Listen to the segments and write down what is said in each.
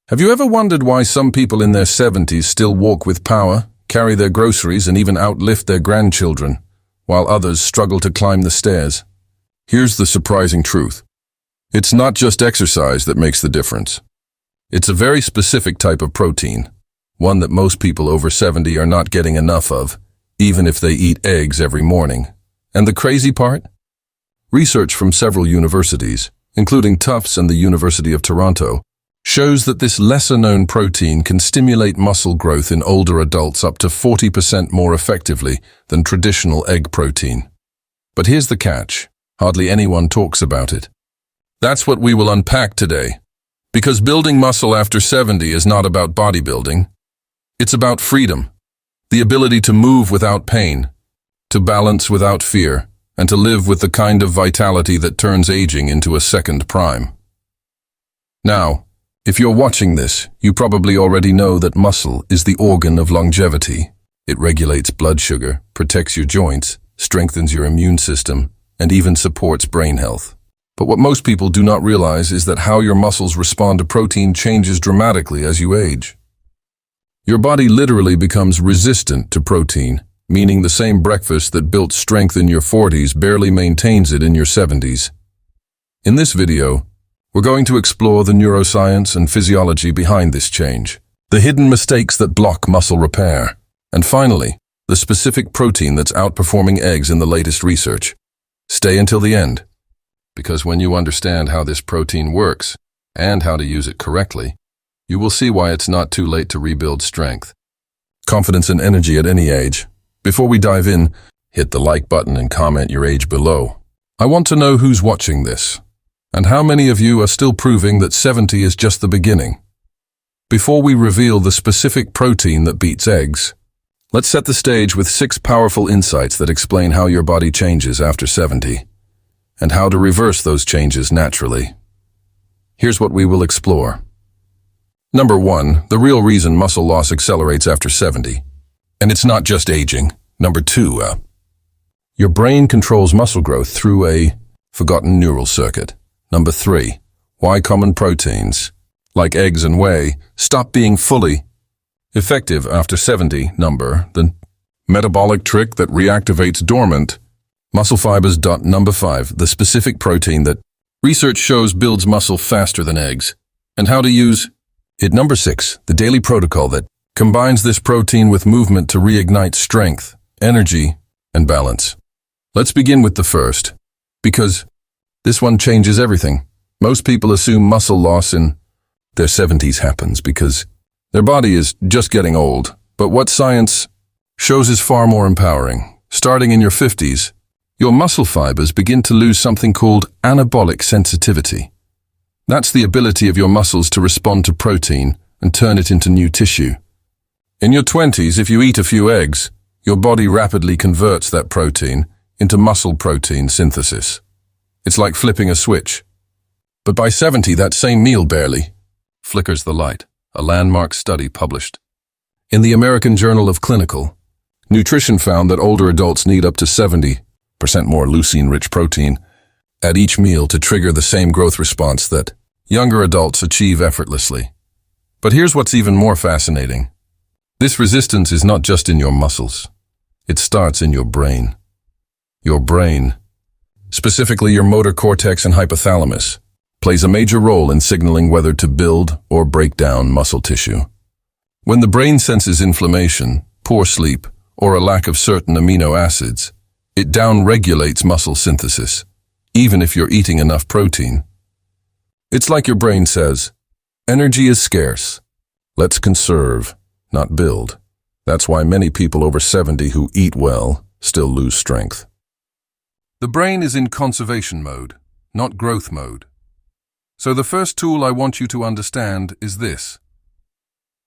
Have you ever wondered why some people in their 70s still walk with power, carry their groceries, and even outlift their grandchildren, while others struggle to climb the stairs? Here's the surprising truth. It's not just exercise that makes the difference. It's a very specific type of protein, one that most people over 70 are not getting enough of, even if they eat eggs every morning. And the crazy part? Research from several universities, including Tufts and the University of Toronto, shows that this lesser-known protein can stimulate muscle growth in older adults up to 40% more effectively than traditional egg protein. But here's the catch. Hardly anyone talks about it. That's what we will unpack today. Because building muscle after 70 is not about bodybuilding. It's about freedom, the ability to move without pain, to balance without fear, and to live with the kind of vitality that turns aging into a second prime. Now, if you're watching this, you probably already know that muscle is the organ of longevity. It regulates blood sugar, protects your joints, strengthens your immune system, and even supports brain health. But what most people do not realize is that how your muscles respond to protein changes dramatically as you age. Your body literally becomes resistant to protein, meaning the same breakfast that built strength in your 40s barely maintains it in your 70s. In this video, we're going to explore the neuroscience and physiology behind this change, the hidden mistakes that block muscle repair, and finally, the specific protein that's outperforming eggs in the latest research. Stay until the end, because when you understand how this protein works and how to use it correctly, you will see why it's not too late to rebuild strength, confidence, and energy at any age. Before we dive in, hit the like button and comment your age below. I want to know who's watching this. And how many of you are still proving that 70 is just the beginning? Before we reveal the specific protein that beats eggs, let's set the stage with 6 powerful insights that explain how your body changes after 70, and how to reverse those changes naturally. Here's what we will explore. Number 1, the real reason muscle loss accelerates after 70. And it's not just aging. Number 2, your brain controls muscle growth through a forgotten neural circuit. Number 3, why common proteins, like eggs and whey, stop being fully effective after 70. The metabolic trick that reactivates dormant muscle fibers. Number 5, the specific protein that research shows builds muscle faster than eggs, and how to use it. Number 6, the daily protocol that combines this protein with movement to reignite strength, energy, and balance. Let's begin with the first, because this one changes everything. Most people assume muscle loss in their 70s happens because their body is just getting old. But what science shows is far more empowering. Starting in your 50s, your muscle fibers begin to lose something called anabolic sensitivity. That's the ability of your muscles to respond to protein and turn it into new tissue. In your 20s, if you eat a few eggs, your body rapidly converts that protein into muscle protein synthesis. It's like flipping a switch. But by 70, that same meal barely flickers the light, a landmark study published in the American Journal of Clinical Nutrition found that older adults need up to 70% more leucine-rich protein at each meal to trigger the same growth response that younger adults achieve effortlessly. But here's what's even more fascinating. This resistance is not just in your muscles. It starts in your brain. Your brain, specifically your motor cortex and hypothalamus, plays a major role in signaling whether to build or break down muscle tissue. When the brain senses inflammation, poor sleep, or a lack of certain amino acids, it downregulates muscle synthesis, even if you're eating enough protein. It's like your brain says, energy is scarce. Let's conserve, not build. That's why many people over 70 who eat well still lose strength. The brain is in conservation mode, not growth mode. So the first tool I want you to understand is this.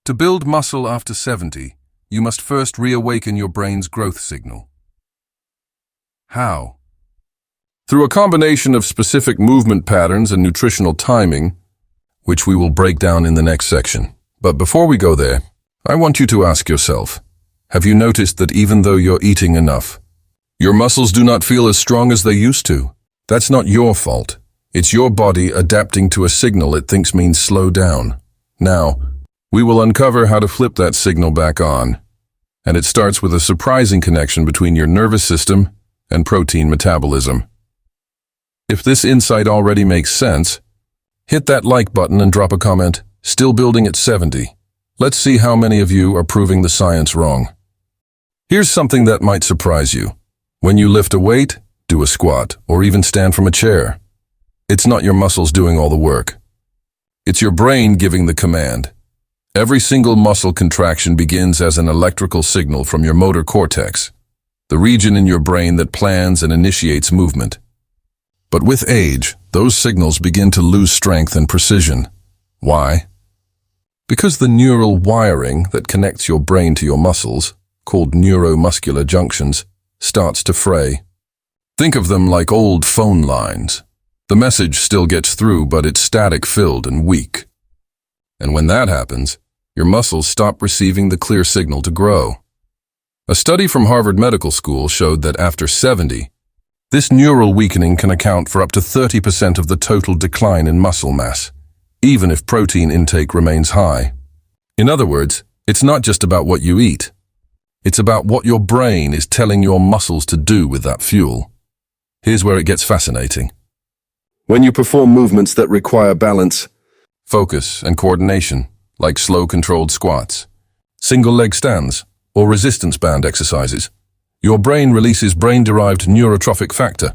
To build muscle after 70, you must first reawaken your brain's growth signal. How? Through a combination of specific movement patterns and nutritional timing, which we will break down in the next section. But before we go there, I want you to ask yourself, have you noticed that even though you're eating enough, your muscles do not feel as strong as they used to? That's not your fault. It's your body adapting to a signal it thinks means slow down. Now, we will uncover how to flip that signal back on, and it starts with a surprising connection between your nervous system and protein metabolism. If this insight already makes sense, hit that like button and drop a comment. Still building at 70. Let's see how many of you are proving the science wrong. Here's something that might surprise you. When you lift a weight, do a squat, or even stand from a chair, it's not your muscles doing all the work. It's your brain giving the command. Every single muscle contraction begins as an electrical signal from your motor cortex, the region in your brain that plans and initiates movement. But with age, those signals begin to lose strength and precision. Why? Because the neural wiring that connects your brain to your muscles, called neuromuscular junctions, starts to fray. Think of them like old phone lines. The message still gets through, but it's static-filled and weak. And when that happens, your muscles stop receiving the clear signal to grow. A study from Harvard Medical School showed that after 70, this neural weakening can account for up to 30% of the total decline in muscle mass, even if protein intake remains high. In other words, it's not just about what you eat. It's about what your brain is telling your muscles to do with that fuel. Here's where it gets fascinating. When you perform movements that require balance, focus, and coordination, like slow controlled squats, single leg stands, or resistance band exercises, your brain releases brain-derived neurotrophic factor,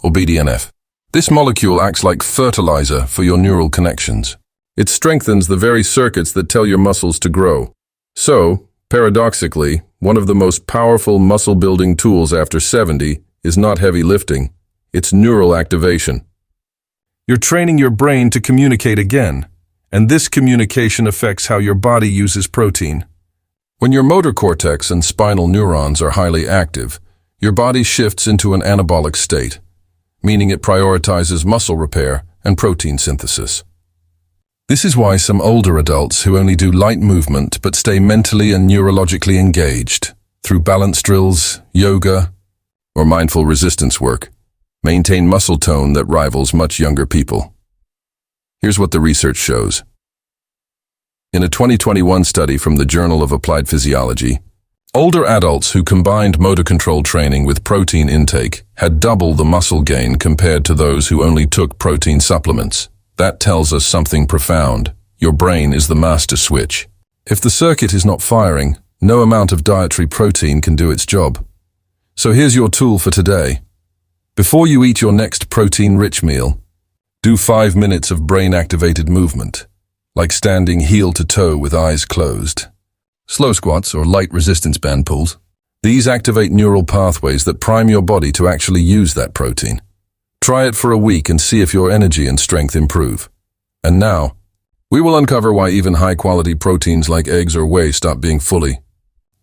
or BDNF. This molecule acts like fertilizer for your neural connections. It strengthens the very circuits that tell your muscles to grow. So, paradoxically, one of the most powerful muscle-building tools after 70 is not heavy lifting, it's neural activation. You're training your brain to communicate again, and this communication affects how your body uses protein. When your motor cortex and spinal neurons are highly active, your body shifts into an anabolic state, meaning it prioritizes muscle repair and protein synthesis. This is why some older adults who only do light movement but stay mentally and neurologically engaged through balance drills, yoga, or mindful resistance work maintain muscle tone that rivals much younger people. Here's what the research shows. In a 2021 study from the Journal of Applied Physiology, older adults who combined motor control training with protein intake had double the muscle gain compared to those who only took protein supplements. That tells us something profound. Your brain is the master switch. If the circuit is not firing, no amount of dietary protein can do its job. So here's your tool for today. Before you eat your next protein-rich meal, do 5 minutes of brain-activated movement, like standing heel to toe with eyes closed. Slow squats or light resistance band pulls. These activate neural pathways that prime your body to actually use that protein. Try it for a week and see if your energy and strength improve. And now, we will uncover why even high-quality proteins like eggs or whey stop being fully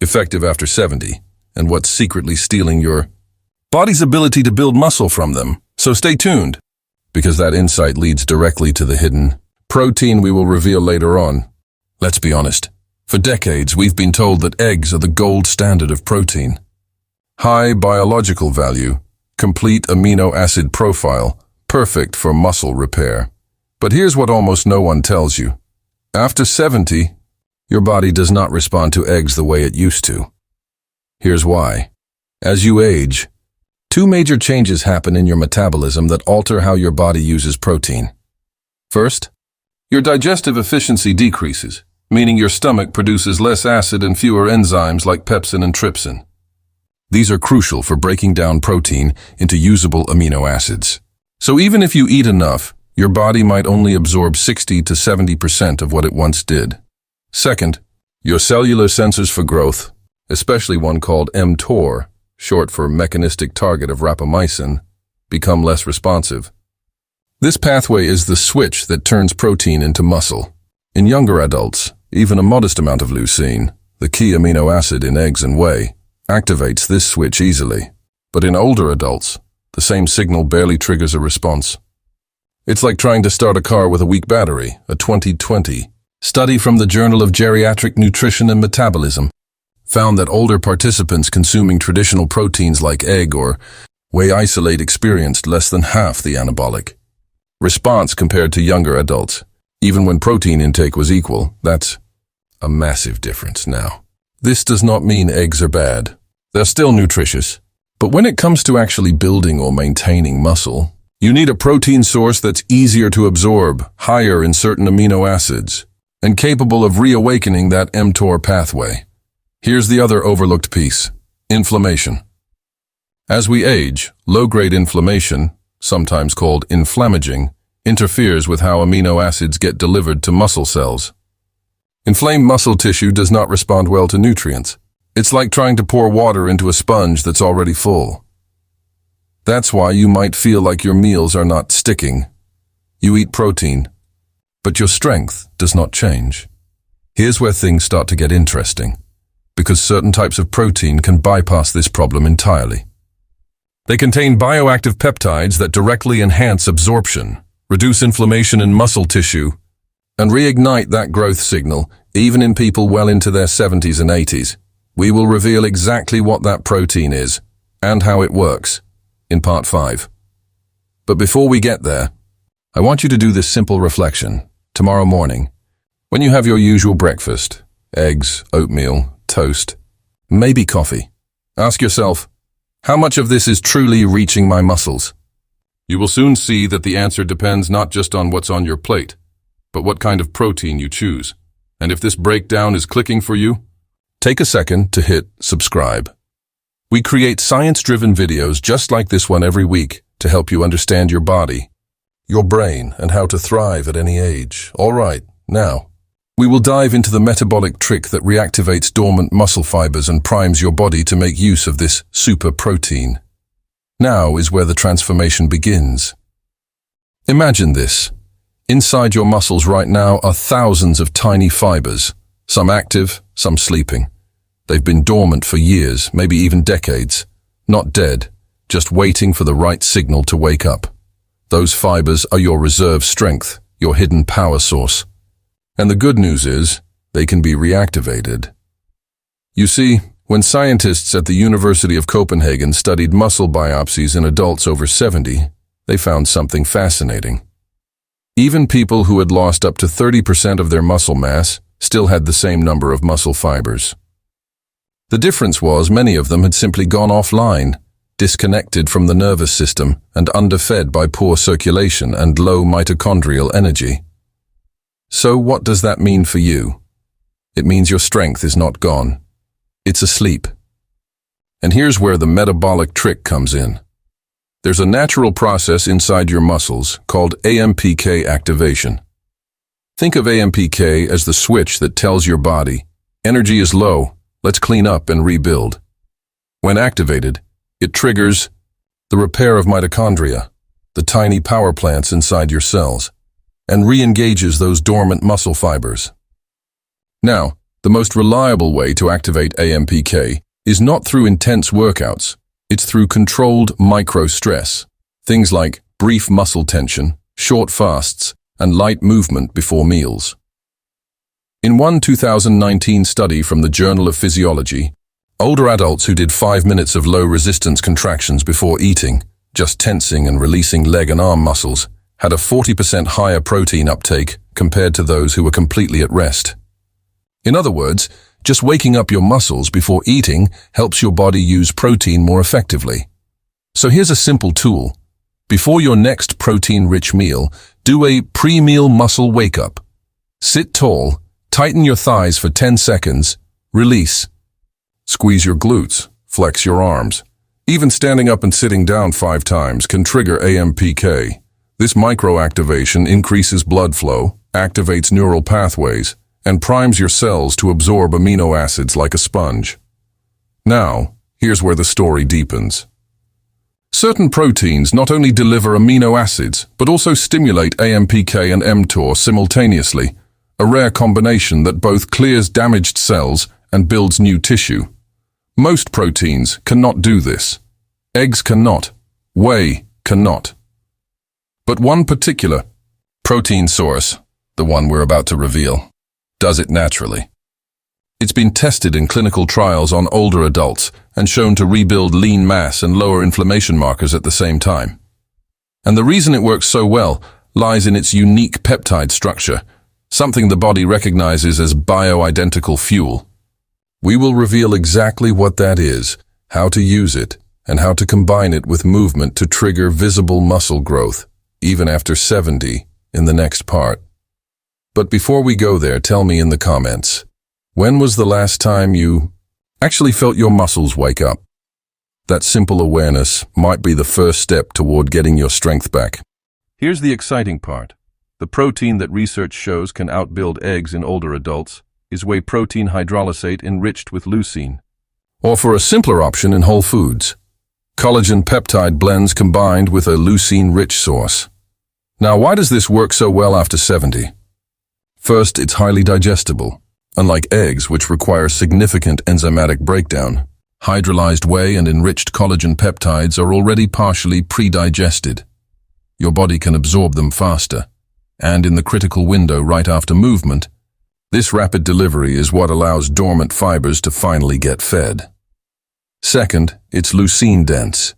effective after 70, and what's secretly stealing your body's ability to build muscle from them. So stay tuned, because that insight leads directly to the hidden protein we will reveal later on. Let's be honest. For decades, we've been told that eggs are the gold standard of protein. High biological value, complete amino acid profile, perfect for muscle repair. But here's what almost no one tells you. After 70, your body does not respond to eggs the way it used to. Here's why. As you age, 2 major changes happen in your metabolism that alter how your body uses protein. First, your digestive efficiency decreases, meaning your stomach produces less acid and fewer enzymes like pepsin and trypsin. These are crucial for breaking down protein into usable amino acids. So even if you eat enough, your body might only absorb 60 to 70% of what it once did. Second, your cellular sensors for growth, especially one called mTOR, short for mechanistic target of rapamycin, become less responsive. This pathway is the switch that turns protein into muscle. In younger adults, even a modest amount of leucine, the key amino acid in eggs and whey, activates this switch easily. But in older adults, the same signal barely triggers a response. It's like trying to start a car with a weak battery. A 2020 study from the Journal of Geriatric Nutrition and Metabolism found that older participants consuming traditional proteins like egg or whey isolate experienced less than half the anabolic response compared to younger adults. even when protein intake was equal. That's a massive difference now. This does not mean eggs are bad. They're still nutritious. But when it comes to actually building or maintaining muscle, you need a protein source that's easier to absorb, higher in certain amino acids, and capable of reawakening that mTOR pathway. Here's the other overlooked piece: inflammation. As we age, low-grade inflammation, sometimes called inflammaging, interferes with how amino acids get delivered to muscle cells. Inflamed muscle tissue does not respond well to nutrients. It's like trying to pour water into a sponge that's already full. That's why you might feel like your meals are not sticking. You eat protein, but your strength does not change. Here's where things start to get interesting, because certain types of protein can bypass this problem entirely. They contain bioactive peptides that directly enhance absorption, reduce inflammation in muscle tissue, and reignite that growth signal, even in people well into their 70s and 80s. We will reveal exactly what that protein is and how it works in Part 5. But before we get there, I want you to do this simple reflection tomorrow morning. When you have your usual breakfast, eggs, oatmeal, toast, maybe coffee, ask yourself, how much of this is truly reaching my muscles? You will soon see that the answer depends not just on what's on your plate, but what kind of protein you choose. And if this breakdown is clicking for you, take a second to hit subscribe. We create science-driven videos just like this one every week to help you understand your body, your brain, and how to thrive at any age. All right, now, we will dive into the metabolic trick that reactivates dormant muscle fibers and primes your body to make use of this super protein. Now is where the transformation begins. Imagine this. Inside your muscles right now are thousands of tiny fibers, some active, some sleeping. They've been dormant for years, maybe even decades. Not dead, just waiting for the right signal to wake up. Those fibers are your reserve strength, your hidden power source. And the good news is, they can be reactivated. You see, when scientists at the University of Copenhagen studied muscle biopsies in adults over 70, they found something fascinating. Even people who had lost up to 30% of their muscle mass still had the same number of muscle fibers. The difference was many of them had simply gone offline, disconnected from the nervous system and underfed by poor circulation and low mitochondrial energy. So what does that mean for you? It means your strength is not gone. It's asleep. And here's where the metabolic trick comes in. There's a natural process inside your muscles called AMPK activation. Think of AMPK as the switch that tells your body, energy is low, let's clean up and rebuild. When activated, it triggers the repair of mitochondria, the tiny power plants inside your cells, and re-engages those dormant muscle fibers. Now, the most reliable way to activate AMPK is not through intense workouts, it's through controlled micro-stress, things like brief muscle tension, short fasts, and light movement before meals. In one 2019 study from the Journal of Physiology, older adults who did 5 minutes of low-resistance contractions before eating, just tensing and releasing leg and arm muscles, had a 40% higher protein uptake compared to those who were completely at rest. In other words, just waking up your muscles before eating helps your body use protein more effectively. So here's a simple tool. Before your next protein-rich meal, do a pre-meal muscle wake-up. Sit tall, tighten your thighs for 10 seconds, release. Squeeze your glutes, flex your arms. Even standing up and sitting down 5 times can trigger AMPK. This microactivation increases blood flow, activates neural pathways, and primes your cells to absorb amino acids like a sponge. Now, here's where the story deepens. Certain proteins not only deliver amino acids, but also stimulate AMPK and mTOR simultaneously, a rare combination that both clears damaged cells and builds new tissue. Most proteins cannot do this. Eggs cannot. Whey cannot. But one particular protein source, the one we're about to reveal, does it naturally. It's been tested in clinical trials on older adults and shown to rebuild lean mass and lower inflammation markers at the same time. And the reason it works so well lies in its unique peptide structure, something the body recognizes as bioidentical fuel. We will reveal exactly what that is, how to use it, and how to combine it with movement to trigger visible muscle growth, even after 70, in the next part. But before we go there, tell me in the comments, when was the last time you actually felt your muscles wake up? That simple awareness might be the first step toward getting your strength back. Here's the exciting part. The protein that research shows can outbuild eggs in older adults is whey protein hydrolysate enriched with leucine. Or for a simpler option in whole foods, collagen peptide blends combined with a leucine-rich source. Now, why does this work so well after 70? First, it's highly digestible. Unlike eggs, which require significant enzymatic breakdown, hydrolyzed whey and enriched collagen peptides are already partially pre-digested. Your body can absorb them faster, and in the critical window right after movement, this rapid delivery is what allows dormant fibers to finally get fed. Second, it's leucine-dense.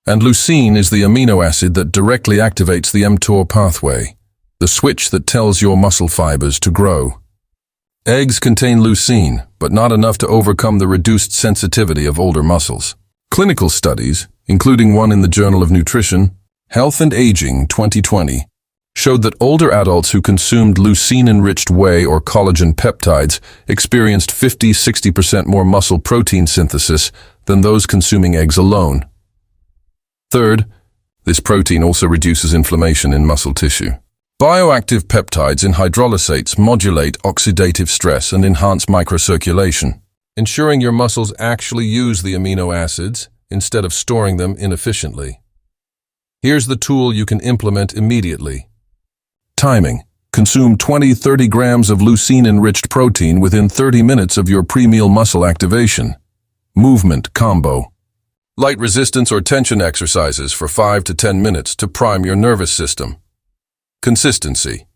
And leucine is the amino acid that directly activates the mTOR pathway, the switch that tells your muscle fibers to grow. Eggs contain leucine, but not enough to overcome the reduced sensitivity of older muscles. Clinical studies, including one in the Journal of Nutrition, Health and Aging 2020, showed that older adults who consumed leucine-enriched whey or collagen peptides experienced 50–60% more muscle protein synthesis than those consuming eggs alone. Third, this protein also reduces inflammation in muscle tissue. Bioactive peptides in hydrolysates modulate oxidative stress and enhance microcirculation, ensuring your muscles actually use the amino acids instead of storing them inefficiently. Here's the tool you can implement immediately. Timing. Consume 20–30 grams of leucine-enriched protein within 30 minutes of your pre-meal muscle activation. Movement combo. Light resistance or tension exercises for 5 to 10 minutes to prime your nervous system. Consistency.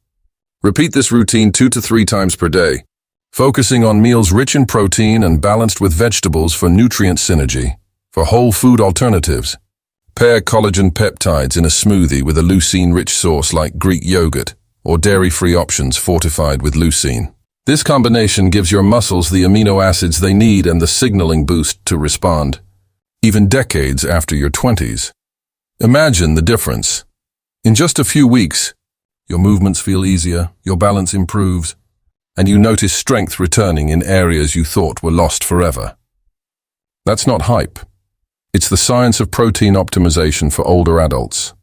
Repeat this routine 2 to 3 times per day, focusing on meals rich in protein and balanced with vegetables for nutrient synergy. For whole food alternatives, pair collagen peptides in a smoothie with a leucine-rich source like Greek yogurt or dairy-free options fortified with leucine. This combination gives your muscles the amino acids they need and the signaling boost to respond, even decades after your 20s. Imagine the difference. In just a few weeks, your movements feel easier, your balance improves, and you notice strength returning in areas you thought were lost forever. That's not hype. It's the science of protein optimization for older adults.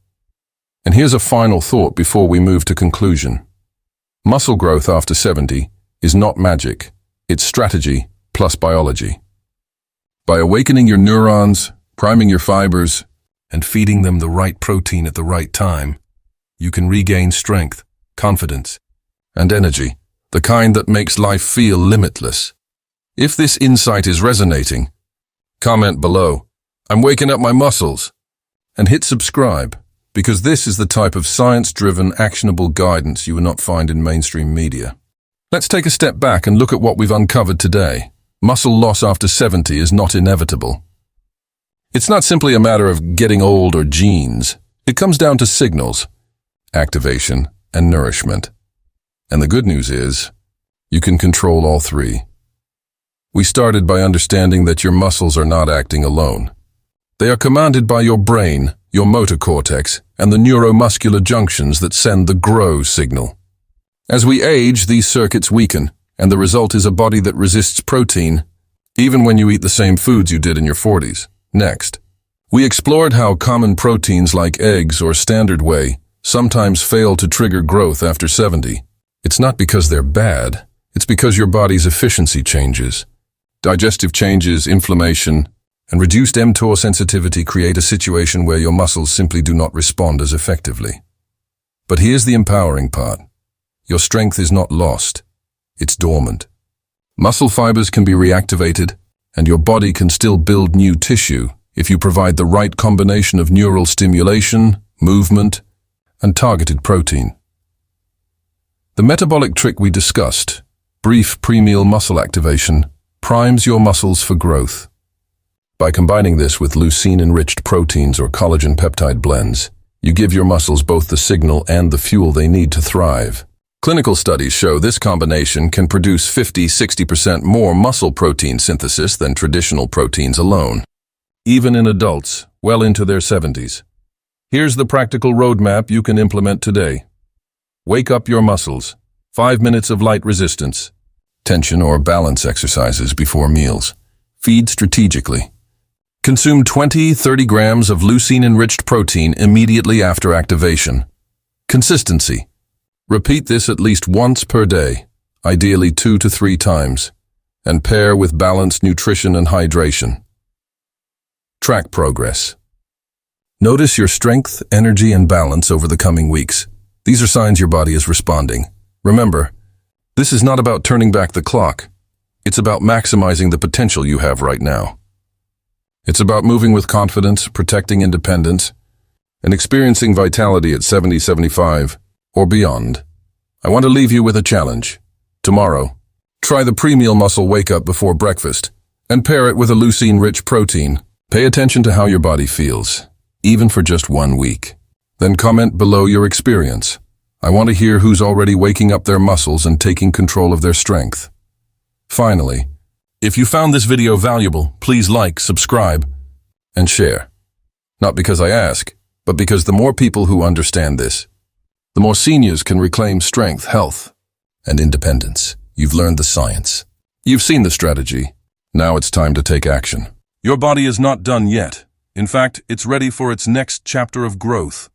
And here's a final thought before we move to conclusion. Muscle growth after 70 is not magic. It's strategy plus biology. By awakening your neurons, priming your fibers, and feeding them the right protein at the right time, you can regain strength, confidence, and energy, the kind that makes life feel limitless. If this insight is resonating, comment below, "I'm waking up my muscles," and hit subscribe, because this is the type of science-driven, actionable guidance you will not find in mainstream media. Let's take a step back and look at what we've uncovered today. Muscle loss after 70 is not inevitable. It's not simply a matter of getting old or genes. It comes down to signals, activation, and nourishment. And the good news is, you can control all three. We started by understanding that your muscles are not acting alone. They are commanded by your brain, your motor cortex, and the neuromuscular junctions that send the grow signal. As we age, these circuits weaken, and the result is a body that resists protein, even when you eat the same foods you did in your 40s. Next, we explored how common proteins like eggs or standard whey sometimes fail to trigger growth after 70. It's not because they're bad, it's because your body's efficiency changes. Digestive changes, inflammation, and reduced mTOR sensitivity create a situation where your muscles simply do not respond as effectively. But here's the empowering part. Your strength is not lost. It's dormant. Muscle fibers can be reactivated, and your body can still build new tissue if you provide the right combination of neural stimulation, movement, and targeted protein. The metabolic trick we discussed, brief pre-meal muscle activation, primes your muscles for growth. By combining this with leucine-enriched proteins or collagen peptide blends, you give your muscles both the signal and the fuel they need to thrive. Clinical studies show this combination can produce 50–60% more muscle protein synthesis than traditional proteins alone, even in adults well into their 70s. Here's the practical roadmap you can implement today. Wake up your muscles. 5 minutes of light resistance, tension or balance exercises before meals. Feed strategically. Consume 20–30 grams of leucine-enriched protein immediately after activation. Consistency. Repeat this at least once per day, ideally 2 to 3 times, and pair with balanced nutrition and hydration. Track progress. Notice your strength, energy, and balance over the coming weeks. These are signs your body is responding. Remember, this is not about turning back the clock. It's about maximizing the potential you have right now. It's about moving with confidence, protecting independence, and experiencing vitality at 70, 75, or beyond. I want to leave you with a challenge. Tomorrow, try the pre-meal muscle wake-up before breakfast and pair it with a leucine-rich protein. Pay attention to how your body feels, even for just 1 week. Then comment below your experience. I want to hear who's already waking up their muscles and taking control of their strength. Finally, if you found this video valuable, please like, subscribe, and share. Not because I ask, but because the more people who understand this, the more seniors can reclaim strength, health, and independence. You've learned the science. You've seen the strategy. Now it's time to take action. Your body is not done yet. In fact, it's ready for its next chapter of growth.